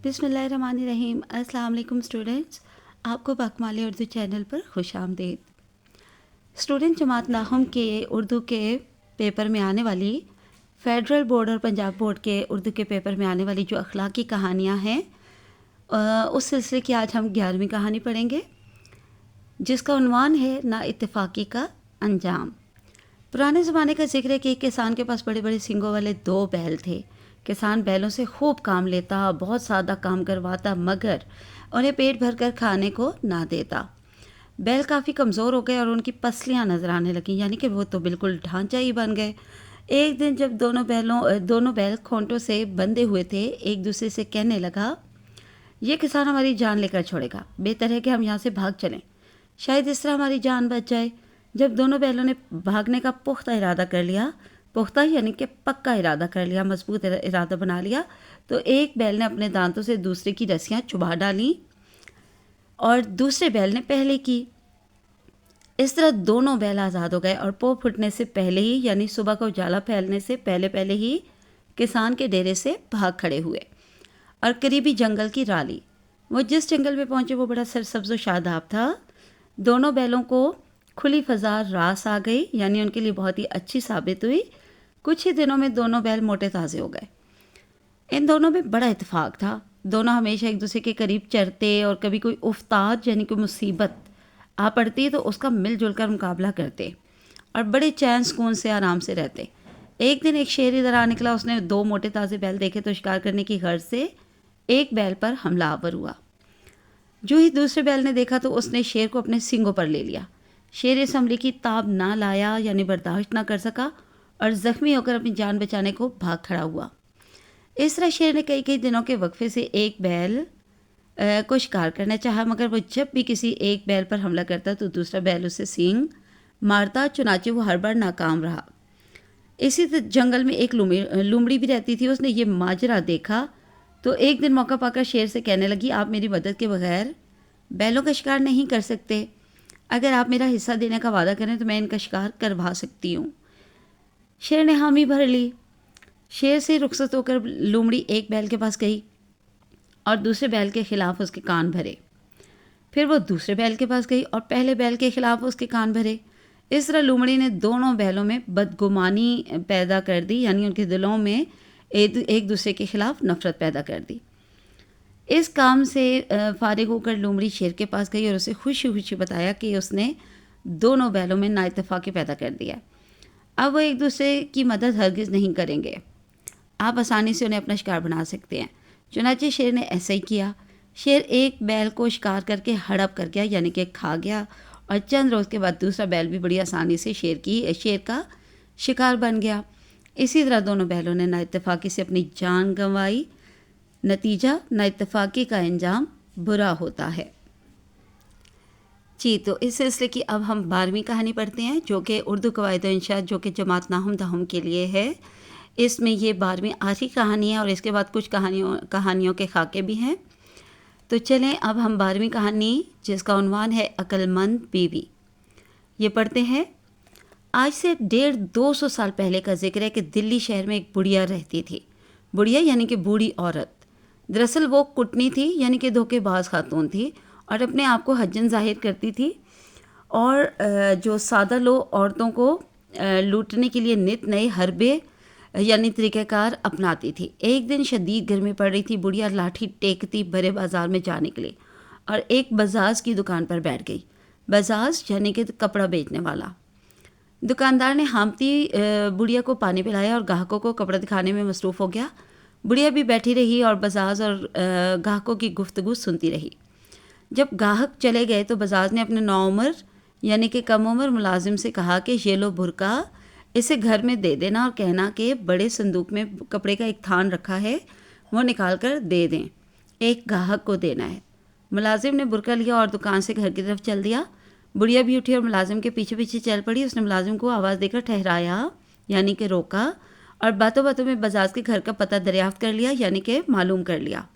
बिस्मिल्लाहिर्रहमानिर्रहीम। अस्सलाम वालेकुम स्टूडेंट्स, आपको बकमाली उर्दू चैनल पर खुश आमदीद। स्टूडेंट जमात नाहम के उर्दू के पेपर में आने वाली फेडरल बोर्ड और पंजाब बोर्ड के उर्दू के पेपर में आने वाली जो अखलाकी कहानियाँ हैं, उस सिलसिले की आज हम 11वीं कहानी पढ़ेंगे, जिसका उन्वान है ना इत्तेफाकी का अंजाम। पुराने ज़माने का जिक्र है कि एक किसान के पास बड़े बड़े सींगों वाले 2 बैल थे। किसान बैलों से खूब काम लेता, बहुत सादा काम करवाता, मगर उन्हें पेट भर कर खाने को ना देता। बैल काफ़ी कमज़ोर हो गए और उनकी पसलियाँ नज़र आने लगीं, यानी कि वो तो बिल्कुल ढांचा ही बन गए। एक दिन जब दोनों बैल खोंटों से बंधे हुए थे, एक दूसरे से कहने लगा, ये किसान हमारी जान लेकर छोड़ेगा, बेहतर है कि हम यहाँ से भाग चलें, शायद इस तरह हमारी जान बच जाए। जब दोनों बैलों ने भागने का पुख्ता इरादा कर लिया, पुख्ता यानी कि पक्का इरादा कर लिया, मजबूत इरादा बना लिया, तो एक बैल ने अपने दांतों से दूसरे की रस्सियाँ चुभा डालीं और दूसरे बैल ने पहले की। इस तरह दोनों बैल आज़ाद हो गए और पो फुटने से पहले ही, यानी सुबह का उजाला फैलने से पहले पहले ही किसान के डेरे से भाग खड़े हुए और करीबी जंगल की राह ली। वो जिस जंगल में पहुँचे वो बड़ा सरसब्ज़ व शादाब था। दोनों बैलों को खुली फ़ज़ा रास आ गई, यानी उनके लिए बहुत ही अच्छी साबित हुई। कुछ ही दिनों में दोनों बैल मोटे ताज़े हो गए। इन दोनों में बड़ा इत्तेफाक था। दोनों हमेशा एक दूसरे के करीब चरते और कभी कोई उफ्ताद यानी कोई मुसीबत आ पड़ती तो उसका मिलजुल कर मुकाबला करते और बड़े चैन सुकून से आराम से रहते। एक दिन एक शेर इधर आ निकला। उसने 2 मोटे ताज़े बैल देखे तो शिकार करने की गर्ज से एक बैल पर हमला आवर हुआ। जो ही दूसरे बैल ने देखा तो उसने शेर को अपने सींगों पर ले लिया। शेर इस हमले की ताब ना लाया, यानी बर्दाश्त ना कर सका और ज़ख्मी होकर अपनी जान बचाने को भाग खड़ा हुआ। इस तरह शेर ने कई दिनों के वक्फे से एक बैल को शिकार करना चाहा, मगर वो जब भी किसी एक बैल पर हमला करता तो दूसरा बैल उसे सींग मारता, चुनाचे वो हर बार नाकाम रहा। इसी जंगल में एक लूमड़ी भी रहती थी। उसने ये माजरा देखा तो एक दिन मौका पाकर शेर से कहने लगी, आप मेरी मदद के बगैर बैलों का शिकार नहीं कर सकते। अगर आप मेरा हिस्सा देने का वादा करें तो मैं इनका शिकार करवा सकती हूँ। शेर ने हामी भर ली। शेर से रुखसत होकर लूमड़ी एक बैल के पास गई और दूसरे बैल के खिलाफ उसके कान भरे। फिर वो दूसरे बैल के पास गई और पहले बैल के खिलाफ उसके कान भरे। इस तरह लूमड़ी ने दोनों बैलों में बदगुमानी पैदा कर दी, यानी उनके दिलों में एक दूसरे के खिलाफ नफरत पैदा कर दी। इस काम से फारिग होकर लूमड़ी शेर के पास गई और उसे खुशी खुशी बताया कि उसने दोनों बैलों में नाइतफाक़ी पैदा कर दिया। अब वो एक दूसरे की मदद हरगिज़ नहीं करेंगे। आप आसानी से उन्हें अपना शिकार बना सकते हैं। चुनांचे शेर ने ऐसा ही किया। शेर एक बैल को शिकार करके हड़प कर गया, यानी कि खा गया, और चंद रोज़ के बाद दूसरा बैल भी बड़ी आसानी से शेर का शिकार बन गया। इसी तरह दोनों बैलों ने नाइतफाक़ी से अपनी जान गंवाई। नतीजा, नाइतफाक़ी का अंजाम बुरा होता है। जी, तो इस सिलसिले की अब हम 12वीं कहानी पढ़ते हैं, जो कि उर्दू कवायद व इंशाअ जो कि जमात नाहम दहम के लिए है। इसमें ये 12वीं आखिरी कहानी है और इसके बाद कुछ कहानियों के खाके भी हैं। तो चलें अब हम 12वीं कहानी, जिसका उन्वान है अक्लमंद बीवी, ये पढ़ते हैं। आज से 150-200 साल पहले का जिक्र है कि दिल्ली शहर में एक बुढ़िया रहती थी। बुढ़िया यानी कि बूढ़ी औरत। दरअसल वो कुटनी थी, यानी कि धोखेबाज खातून थी और अपने आप को हज्जन ज़ाहिर करती थी और जो सादा लोग औरतों को लूटने के लिए नित नए हरबे यानी तरीक़ाकार अपनाती थी। एक दिन शदीद गर्मी पड़ रही थी। बुढ़िया लाठी टेकती बड़े बाज़ार में जाने के लिए और एक बजाज की दुकान पर बैठ गई। बजाज यानी कि कपड़ा बेचने वाला। दुकानदार ने हामती बुढ़िया को पानी पिलाया और ग्राहकों को कपड़ा दिखाने में मसरूफ़ हो गया। बुढ़िया भी बैठी रही और बजाज और ग्राहकों की गुफ्तगू सुनती रही। जब ग्राहक चले गए तो बजाज ने अपने नौउम्र यानी कि कम उम्र मुलाजिम से कहा कि ये लो बुरका, इसे घर में दे देना और कहना कि बड़े संदूक में कपड़े का एक थान रखा है, वो निकाल कर दे दें, एक ग्राहक को देना है। मुलाजिम ने बुरका लिया और दुकान से घर की तरफ चल दिया। बुढ़िया भी उठी और मुलाजिम के पीछे पीछे चल पड़ी। उसने मुलाजिम को आवाज़ देकर ठहराया, यानी कि रोका, और बातों बातों में बजाज के घर का पता दरियाफ्त कर लिया, यानी कि मालूम कर लिया।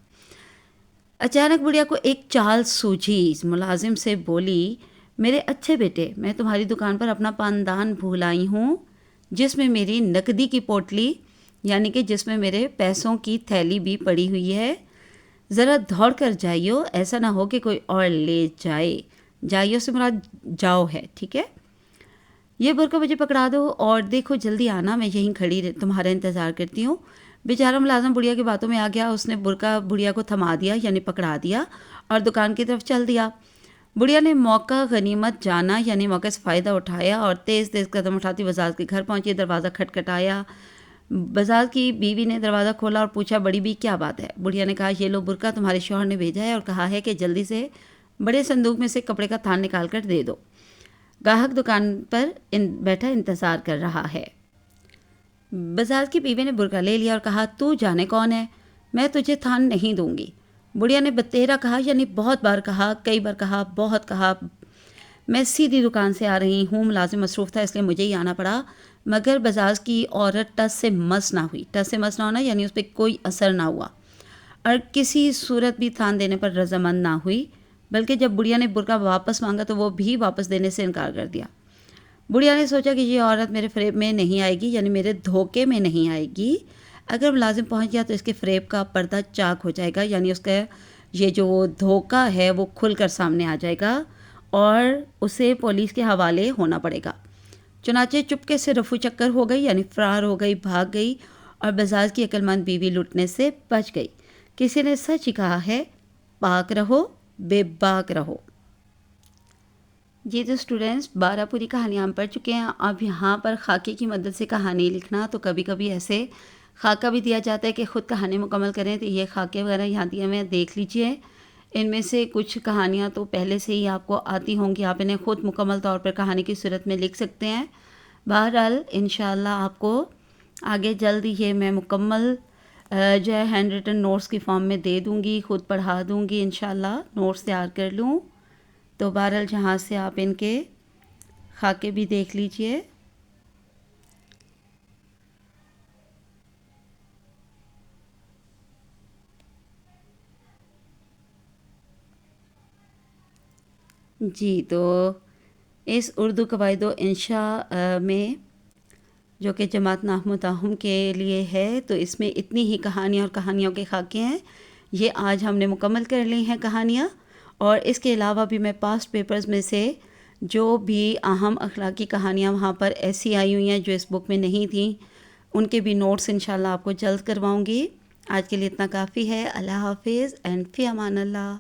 अचानक बुढ़िया को एक चाल सूझी। मुलाजिम से बोली, मेरे अच्छे बेटे, मैं तुम्हारी दुकान पर अपना पानदान भूल आई हूँ, जिसमें मेरी नकदी की पोटली यानी कि जिसमें मेरे पैसों की थैली भी पड़ी हुई है। ذرا دوڑ کر جائیو، ایسا نہ ہو کہ کوئی اور لے جائے. جائیو سے مراد جاؤ ہے، ٹھیک ہے. یہ برقع مجھے پکڑا دو اور دیکھو جلدی آنا، میں یہیں کھڑی تمہارا انتظار کرتی ہوں. بیچارہ ملازم بڑھیا کی باتوں میں آ گیا. اس نے برقع بڑھیا کو تھما دیا، یعنی پکڑا دیا، اور دکان کی طرف چل دیا. بڑھیا نے موقع غنیمت جانا، یعنی موقع سے فائدہ اٹھایا اور تیز تیز قدم اٹھاتی بزاز کے گھر پہنچی. دروازہ کھٹکھٹایا. بزاز کی بیوی نے دروازہ کھولا اور پوچھا بڑی بی کیا بات ہے. بڑھیا نے کہا یہ لو برقع تمہارے شوہر نے بھیجا ہے اور کہا ہے کہ جلدی سے بڑے صندوق میں سے کپڑے کا تھان نکال کر دے دو. گاہک دکان پر بیٹھا انتظار کر رہا ہے. بزاز کی بیوی نے برقع لے لیا اور کہا تو جانے کون ہے، میں تجھے تھان نہیں دوں گی. بڑھیا نے بتیرا کہا، یعنی بہت بار کہا، کئی بار کہا، بہت کہا، میں سیدھی دکان سے آ رہی ہوں، ملازم مصروف تھا اس لیے مجھے ہی آنا پڑا. مگر بزاز کی عورت ٹس سے مس نہ ہوئی. ٹس سے مس نہ ہونا یعنی اس پہ کوئی اثر نہ ہوا اور کسی صورت بھی تھان دینے پر رضامند نہ ہوئی، بلکہ جب بڑھیا نے برقع واپس مانگا تو وہ بھی واپس دینے سے انکار کر دیا. بڑھیا نے سوچا کہ یہ عورت میرے فریب میں نہیں آئے گی، یعنی میرے دھوکے میں نہیں آئے گی. اگر ملازم پہنچ گیا تو اس کے فریب کا پردہ چاک ہو جائے گا، یعنی اس کا یہ جو دھوکہ ہے وہ کھل کر سامنے آ جائے گا اور اسے پولیس کے حوالے ہونا پڑے گا. چنانچہ چپکے سے رفو چکر ہو گئی، یعنی فرار ہو گئی، بھاگ گئی اور بزاز کی عقل مند بیوی لٹنے سے بچ گئی. کسی نے سچ ہی کہا ہے، پاک رہو بے باک رہو. جی تو اسٹوڈینٹس 12 پوری کہانیاں ہم پڑھ چکے ہیں. اب یہاں پر خاکے کی مدد سے کہانی لکھنا، تو کبھی کبھی ایسے خاکہ بھی دیا جاتا ہے کہ خود کہانی مکمل کریں. تو یہ خاکے وغیرہ یہاں دیے ہوئے دیکھ لیجئے. ان میں سے کچھ کہانیاں تو پہلے سے ہی آپ کو آتی ہوں گی، آپ انہیں خود مکمل طور پر کہانی کی صورت میں لکھ سکتے ہیں. بہرحال انشاءاللہ آپ کو آگے جلد یہ میں مکمل جو ہے ہینڈ ریٹن نوٹس کی فارم میں دے دوں گی، خود پڑھا دوں گی انشاءاللہ. نوٹس تیار کر لوں تو بہرحال جہاں سے آپ ان کے خاکے بھی دیکھ لیجئے. جی تو اس اردو قواعد و انشاء میں جو کہ جماعت نحو تاہم کے لیے ہے، تو اس میں اتنی ہی کہانیاں اور کہانیوں کے خاکے ہیں. یہ آج ہم نے مکمل کر لی ہیں کہانیاں. اور اس کے علاوہ بھی میں پاسٹ پیپرز میں سے جو بھی اہم اخلاقی کہانیاں وہاں پر ایسی آئی ہوئی ہیں جو اس بک میں نہیں تھیں، ان کے بھی نوٹس انشاءاللہ آپ کو جلد کرواؤں گی. آج کے لیے اتنا کافی ہے. اللہ حافظ اینڈ فی امان اللہ.